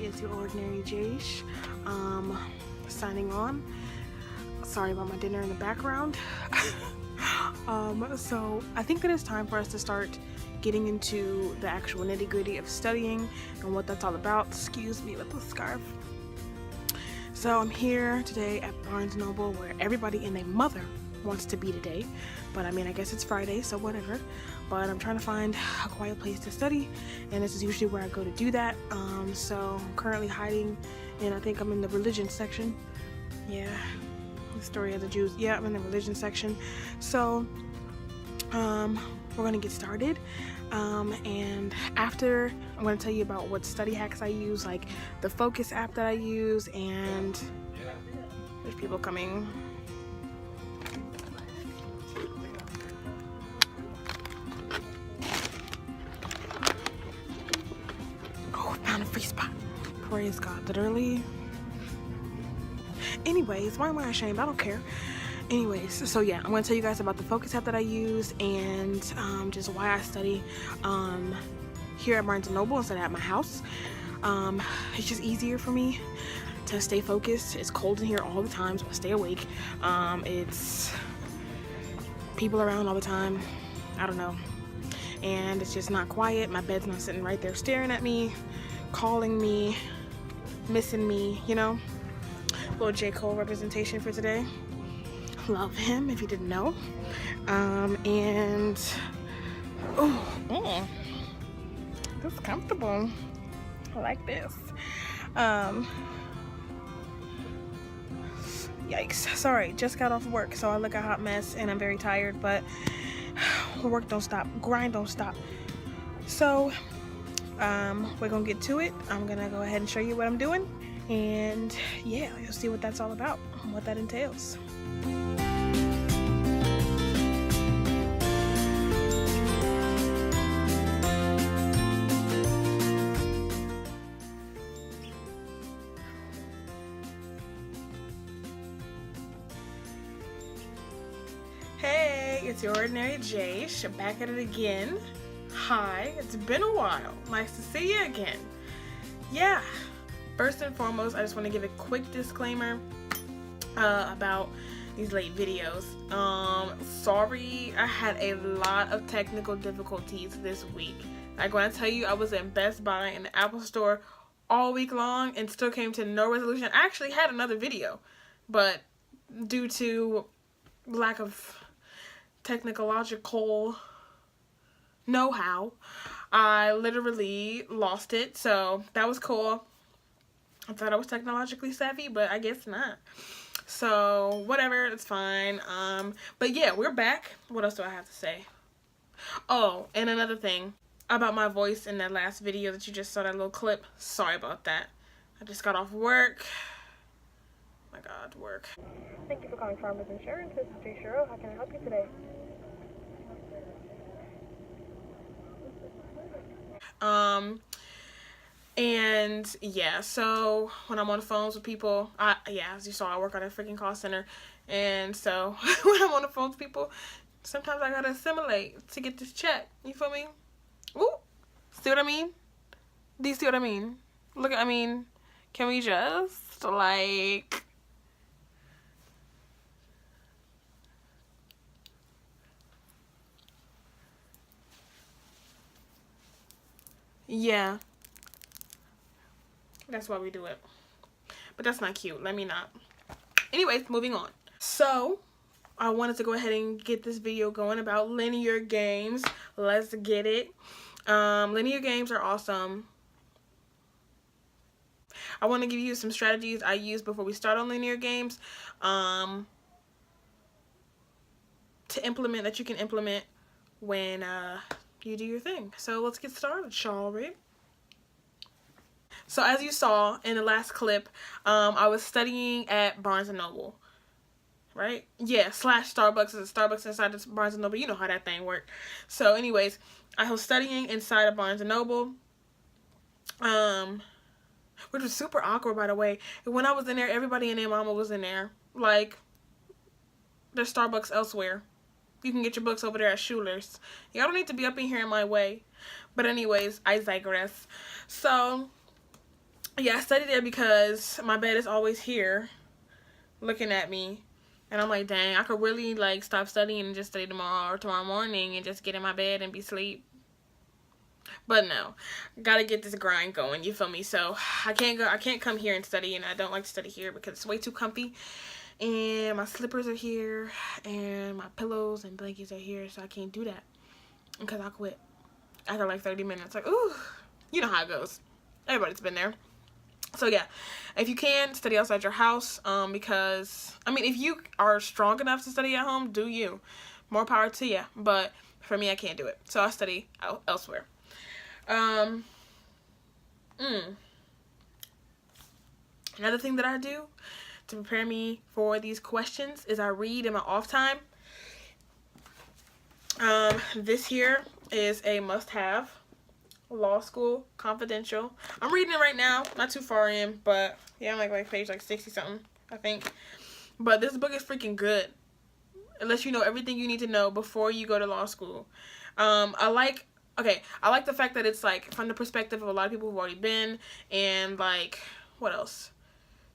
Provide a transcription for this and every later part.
it's your ordinary JustJash, signing on. Sorry about my dinner in the background. So I think that it's time for us to start getting into the actual nitty-gritty of studying and what that's all about. Excuse me with the scarf. So I'm here today at Barnes & Noble, where everybody and their mother wants to be today, but I mean, I guess it's Friday, so whatever. But I'm trying to find a quiet place to study, and this is usually where I go to do that. So I'm currently hiding, and I think I'm in the religion section. Yeah, the story of the Jews. Yeah, I'm in the religion section. So we're gonna get started, and after I'm gonna tell you about what study hacks I use, like the Focus app that I use, and there's people coming. Oh, found a free spot. Praise God, literally. Anyways, why am I ashamed? I don't care. Anyways, so yeah, I'm going to tell you guys about the Focus app that I use, and just why I study here at Barnes & Noble instead of at my house. It's just easier for me to stay focused. It's cold in here all the time, so I stay awake. It's people around all the time. I don't know. And it's just not quiet. My bed's not sitting right there staring at me, calling me, missing me, you know. Little J. Cole representation for today. Love him if you didn't know. And oh, this is comfortable. I like this. Yikes, sorry, just got off work, so I look a hot mess and I'm very tired, but work don't stop, grind don't stop. So we're gonna get to it. I'm gonna go ahead and show you what I'm doing, and yeah, you'll see what that's all about, what that entails. Hey, it's your ordinary JustJash, back at it again. Hi, it's been a while. Nice to see you again. Yeah, first and foremost, I just want to give a quick disclaimer about these late videos. Sorry, I had a lot of technical difficulties this week. Like when I tell you I was in Best Buy and the Apple Store all week long and still came to no resolution. I actually had another video, but due to lack of technological know-how, I literally lost it. So that was cool. I thought I was technologically savvy, but I guess not. So whatever, it's fine. But yeah, we're back. What else do I have to say? Oh, and another thing about my voice in that last video that you just saw, that little clip. Sorry about that. I just got off work. Oh my God, work. Thank you for calling Farmers Insurance. This is Jay Shiro. How can I help you today? And yeah, so when I'm on the phones with people, yeah, as you saw, I work on a freaking call center, and so when I'm on the phone with people, sometimes I gotta assimilate to get this check. You feel me? Ooh, see what I mean? Do you see what I mean? Look, I mean, can we just like? Yeah. That's why we do it. But that's not cute. Let me not. Anyways, moving on. So, I wanted to go ahead and get this video going about linear games. Let's get it. Linear games are awesome. I want to give you some strategies I use before we start on linear games. To implement, that you can implement when you do your thing. So, let's get started, shall we? So as you saw in the last clip, I was studying at Barnes & Noble, right? Yeah, / Starbucks. Is Starbucks inside the Barnes & Noble. You know how that thing worked. So anyways, I was studying inside of Barnes & Noble, which was super awkward, by the way. And when I was in there, everybody and their mama was in there. Like, there's Starbucks elsewhere. You can get your books over there at Schuler's. Y'all don't need to be up in here in my way. But anyways, I digress. So yeah, I study there because my bed is always here looking at me. And I'm like, dang, I could really like stop studying and just study tomorrow or tomorrow morning and just get in my bed and be asleep. But no, gotta get this grind going, you feel me? So I can't come here and study, and I don't like to study here because it's way too comfy. And my slippers are here, and my pillows and blankets are here, so I can't do that because I quit after like 30 minutes. Like, ooh, you know how it goes. Everybody's been there. So yeah, if you can, study outside your house, because, I mean, if you are strong enough to study at home, do you. More power to you. But for me, I can't do it. So I study elsewhere. Another thing that I do to prepare me for these questions is I read in my off time. This here is a must-have. Law School Confidential. I'm reading it right now. Not too far in, but yeah, I'm like page like 60 something, I think. But this book is freaking good. It lets you know everything you need to know before you go to law school. I like the fact that it's like from the perspective of a lot of people who've already been, and like, what else?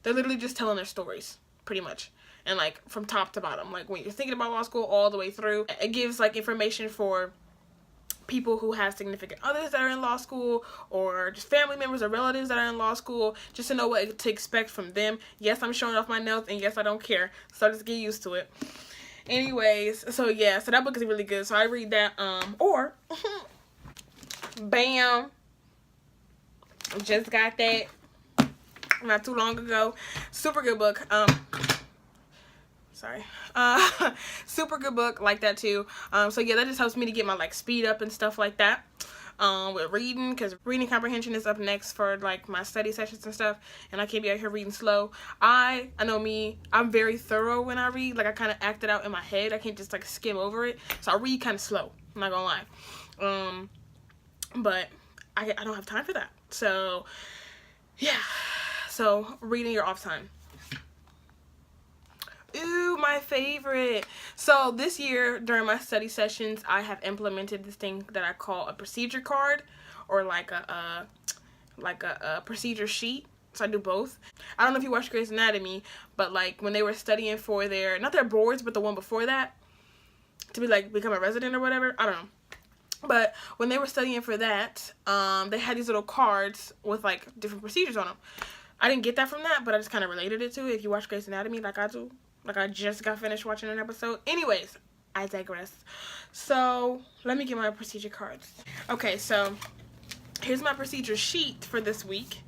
They're literally just telling their stories, pretty much. And like from top to bottom. Like when you're thinking about law school all the way through. It gives like information for people who have significant others that are in law school, or just family members or relatives that are in law school, just to know what to expect from them. Yes, I'm showing off my notes, and yes, I don't care. So just get used to it. Anyways, so yeah, so that book is really good. So I read that, or bam, just got that not too long ago. Super good book. Sorry. Super good book, like that too. So yeah, that just helps me to get my like speed up and stuff like that. With reading, because reading comprehension is up next for like my study sessions and stuff, and I can't be out here reading slow. I know me, I'm very thorough when I read. Like I kind of act it out in my head. I can't just like skim over it. So I read kind of slow, I'm not gonna lie. But I don't have time for that. So yeah, so reading your off time. Ooh, my favorite. So this year during my study sessions, I have implemented this thing that I call a procedure card, or like a procedure sheet. So I do both. I don't know if you watch Grey's Anatomy, but like when they were studying for their, not their boards, but the one before that, to be like become a resident or whatever, I don't know. But when they were studying for that, they had these little cards with like different procedures on them. I didn't get that from that, but I just kind of related it to it. If you watch Grey's Anatomy like I do. Like I just got finished watching an episode. Anyways, I digress. So let me get my procedure cards. Okay, so here's my procedure sheet for this week.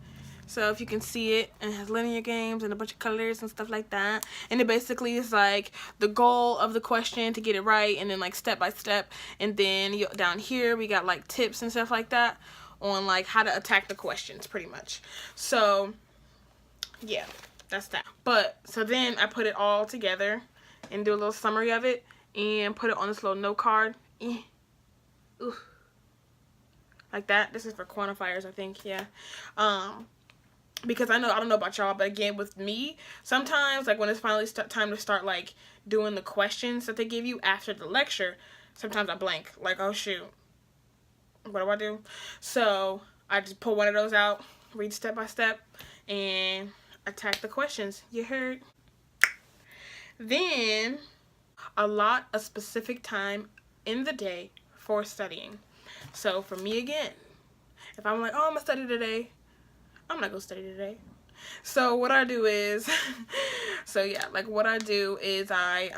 So if you can see it, it has linear games and a bunch of colors and stuff like that. And it basically is like the goal of the question to get it right, and then like step by step. And then down here we got like tips and stuff like that on like how to attack the questions, pretty much. So yeah, that's that. But so then I put it all together and do a little summary of it and put it on this little note card. Ooh. Like that. This is for quantifiers, I think. Yeah. Because I don't know about y'all, but again, with me, sometimes like when it's finally time to start like doing the questions that they give you after the lecture, sometimes I blank. Like, oh shoot, what do I do? So I just pull one of those out, read step by step, and attack the questions. You heard? Then allot a specific time in the day for studying. So for me, again, if I'm like, oh, I'm gonna study today, I'm not gonna study today. So what I do is so yeah, like what I do is I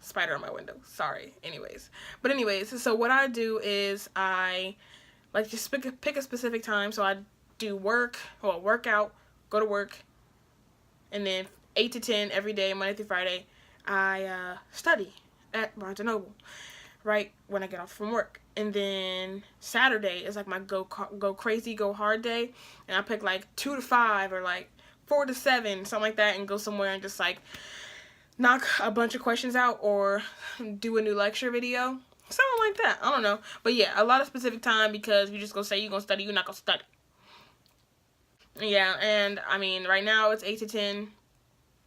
spider on my window, sorry. But anyways, so what I do is I like just pick a specific time. So I do work, or workout, go to work, and then 8 to 10 every day, Monday through Friday, I study at Barnes & Noble, right when I get off from work. And then Saturday is like my go crazy, go hard day, and I pick like 2 to 5 or like 4 to 7, something like that, and go somewhere and just like knock a bunch of questions out or do a new lecture video, something like that. I don't know, but yeah, a lot of specific time, because you just gonna say you're gonna study, you're not gonna study. Yeah, and I mean right now it's 8 to 10,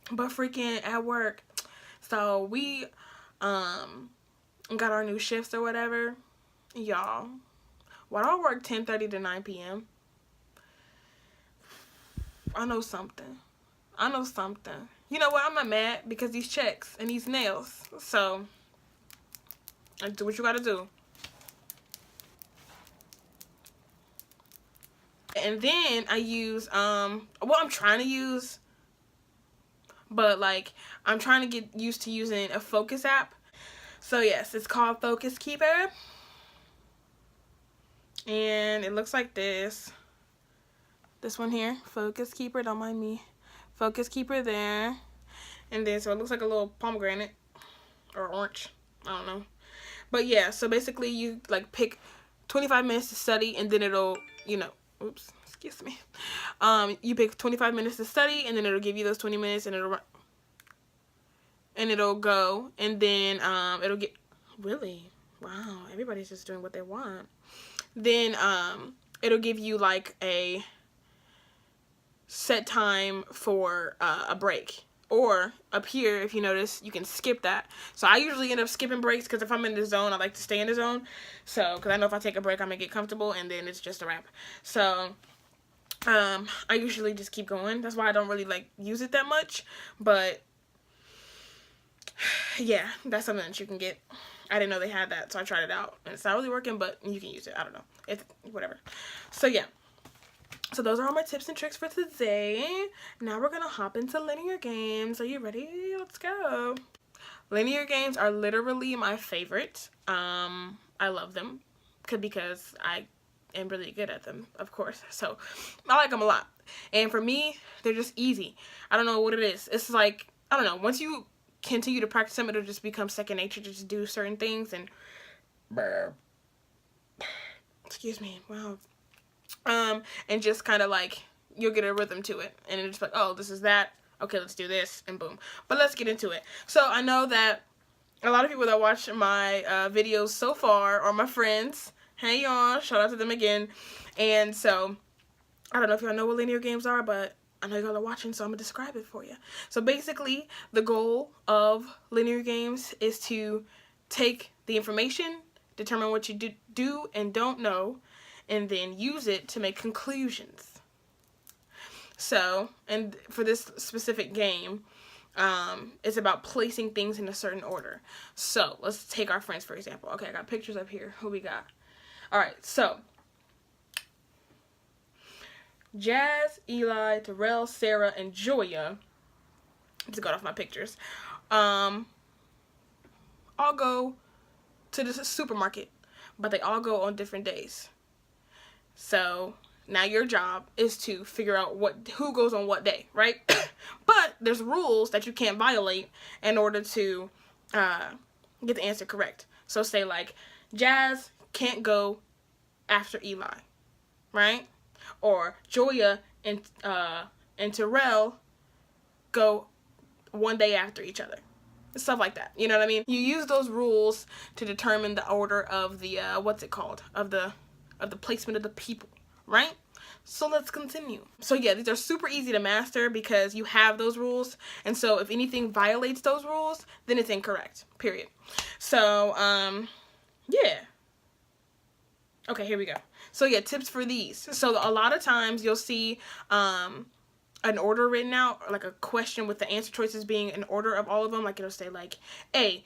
but freaking at work, so we got our new shifts or whatever. Y'all, Why do I work 10:30 to 9 p.m.? I know something. I know something. You know what? I'm not mad because these checks and these nails. So, do what you gotta do. And then I use, well, I'm trying to use, but like, I'm trying to get used to using a focus app. So yes, it's called Focus Keeper. And it looks like this. This one here, Focus Keeper, don't mind me. Focus Keeper there. And then, so it looks like a little pomegranate or orange, I don't know. But yeah, so basically you like pick 25 minutes to study, and then it'll, you know, oops, excuse me. You pick 25 minutes to study, and then it'll give you those 20 minutes, and it'll go, and then it'll get, really, wow, everybody's just doing what they want. Then it'll give you like a set time for a break. Or up here, if you notice, you can skip that. So I usually end up skipping breaks because if I'm in the zone, I like to stay in the zone. So, because I know if I take a break, I'm going to get comfortable, and then it's just a wrap. So, I usually just keep going. That's why I don't really, like, use it that much. But, yeah, that's something that you can get. I didn't know they had that, so I tried it out. And it's not really working, but you can use it. I don't know. It's whatever. So, yeah. So those are all my tips and tricks for today. Now we're going to hop into linear games. Are you ready? Let's go. Linear games are literally my favorite. I love them because I am really good at them, of course. So I like them a lot. And for me, they're just easy. I don't know what it is. It's like, I don't know. Once you continue to practice them, it'll just become second nature to just do certain things. And excuse me. Wow. And just kind of like, you'll get a rhythm to it, and it's just like, oh, this is that, okay, let's do this, and boom. But let's get into it. So I know that a lot of people that watch my videos so far are my friends. Hey y'all, shout out to them again. And so I don't know if y'all know what linear games are, but I know y'all are watching, so I'm gonna describe it for you. So basically, the goal of linear games is to take the information, determine what you do and don't know, and then use it to make conclusions. So, and for this specific game, it's about placing things in a certain order. So, let's take our friends, for example. Okay, I got pictures up here. Who we got? Alright, so, Jazz, Eli, Terrell, Sarah, and Joya, just got off my pictures, all go to the supermarket, but they all go on different days. So now your job is to figure out who goes on what day, right? But there's rules that you can't violate in order to get the answer correct. So say like, Jazz can't go after Eli, right? Or Joya and Terrell go one day after each other. Stuff like that. You know what I mean? You use those rules to determine the order of the what's it called? Of the placement of the people, right? So let's continue. So yeah, these are super easy to master because you have those rules, and so if anything violates those rules, then it's incorrect, period. So yeah, okay, here we go. So yeah, tips for these. So a lot of times you'll see an order written out, or like a question with the answer choices being an order of all of them. Like it'll say like A,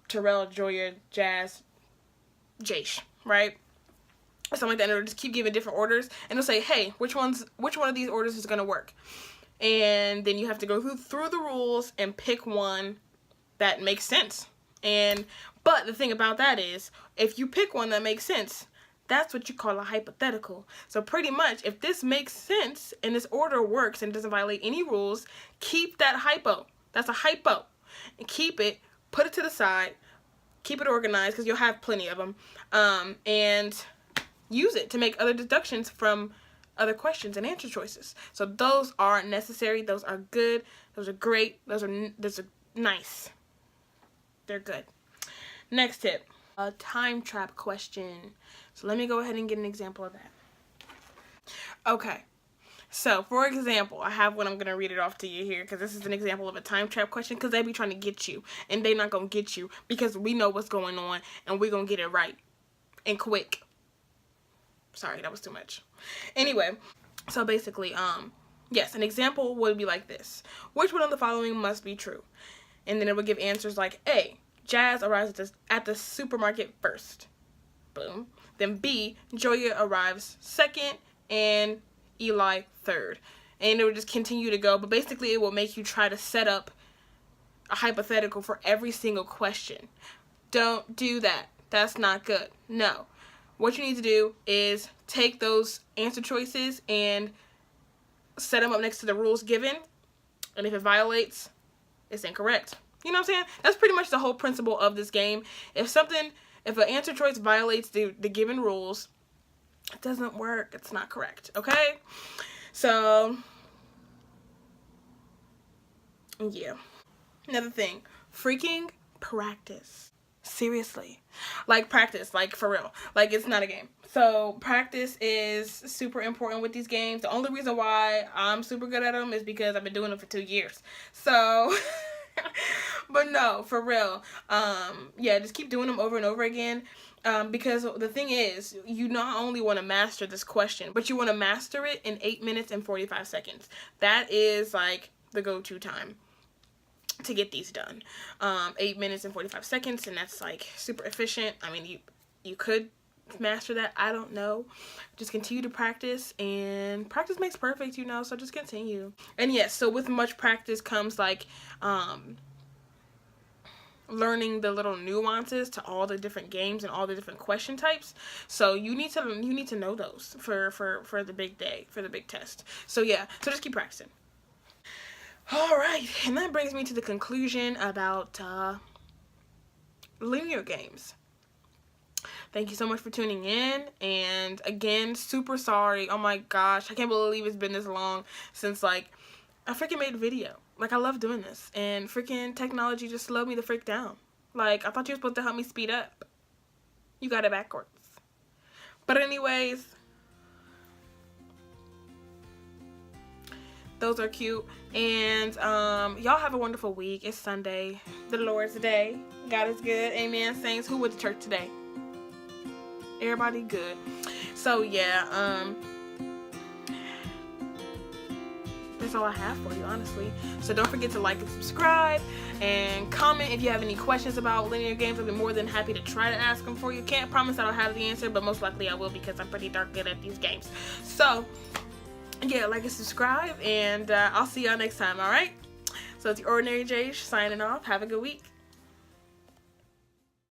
Terrell, Joya, Jazz, JustJash, right? Something like that, and it'll just keep giving different orders, and it'll say, hey, which one of these orders is going to work? And then you have to go through the rules and pick one that makes sense. But the thing about that is, if you pick one that makes sense, that's what you call a hypothetical. So pretty much, if this makes sense and this order works and doesn't violate any rules, keep that hypo. That's a hypo. And keep it, put it to the side, keep it organized, because you'll have plenty of them, and use it to make other deductions from other questions and answer choices. So those are necessary, those are good, those are great, those are nice. They're good. Next tip, a time trap question. So let me go ahead and get an example of that. Okay, so for example, I have one. I'm going to read it off to you here because this is an example of a time trap question, because they be trying to get you, and they not going to get you because we know what's going on and we're going to get it right and quick. Sorry, that was too much. Anyway, so basically, yes, an example would be like this. Which one of the following must be true? And then it would give answers like A, Jazz arrives at the supermarket first. Boom. Then B, Joya arrives second and Eli third. And it would just continue to go, but basically it will make you try to set up a hypothetical for every single question. Don't do that. That's not good. No. What you need to do is take those answer choices and set them up next to the rules given, and if it violates, it's incorrect. You know what I'm saying? That's pretty much the whole principle of this game. If an answer choice violates the given rules, it doesn't work. It's not correct. Okay? So, yeah. Another thing, freaking practice. Seriously. Like, practice, like, for real. Like, it's not a game. So, practice is super important with these games. The only reason why I'm super good at them is because I've been doing them for 2 years. So, but no, for real. Yeah, just keep doing them over and over again. Because the thing is, you not only want to master this question, but you want to master it in 8 minutes and 45 seconds. That is, like, the go-to time to get these done. 8 minutes and 45 seconds, and that's like super efficient. I mean, you could master that. I don't know. Just continue to practice, and practice makes perfect, you know, so just continue. And yes, so with much practice comes like learning the little nuances to all the different games and all the different question types. So you need to know those for the big day, for the big test. So yeah, so just keep practicing. Alright, and that brings me to the conclusion about linear games. Thank you so much for tuning in, and again, super sorry. Oh my gosh, I can't believe it's been this long since, like, I freaking made a video. Like, I love doing this, and freaking technology just slowed me the freak down. Like, I thought you were supposed to help me speed up. You got it backwards. But anyways, those are cute. And y'all have a wonderful week. It's Sunday, the Lord's Day. God is good. Amen. Saints, who went to church today? Everybody good. So yeah, that's all I have for you, honestly. So don't forget to like and subscribe and comment if you have any questions about linear games. I'll be more than happy to try to ask them for you. Can't promise that I'll have the answer, but most likely I will, because I'm pretty darn good at these games. So yeah, like and subscribe, and I'll see y'all next time, alright? So it's your Ordinary JustJash signing off. Have a good week.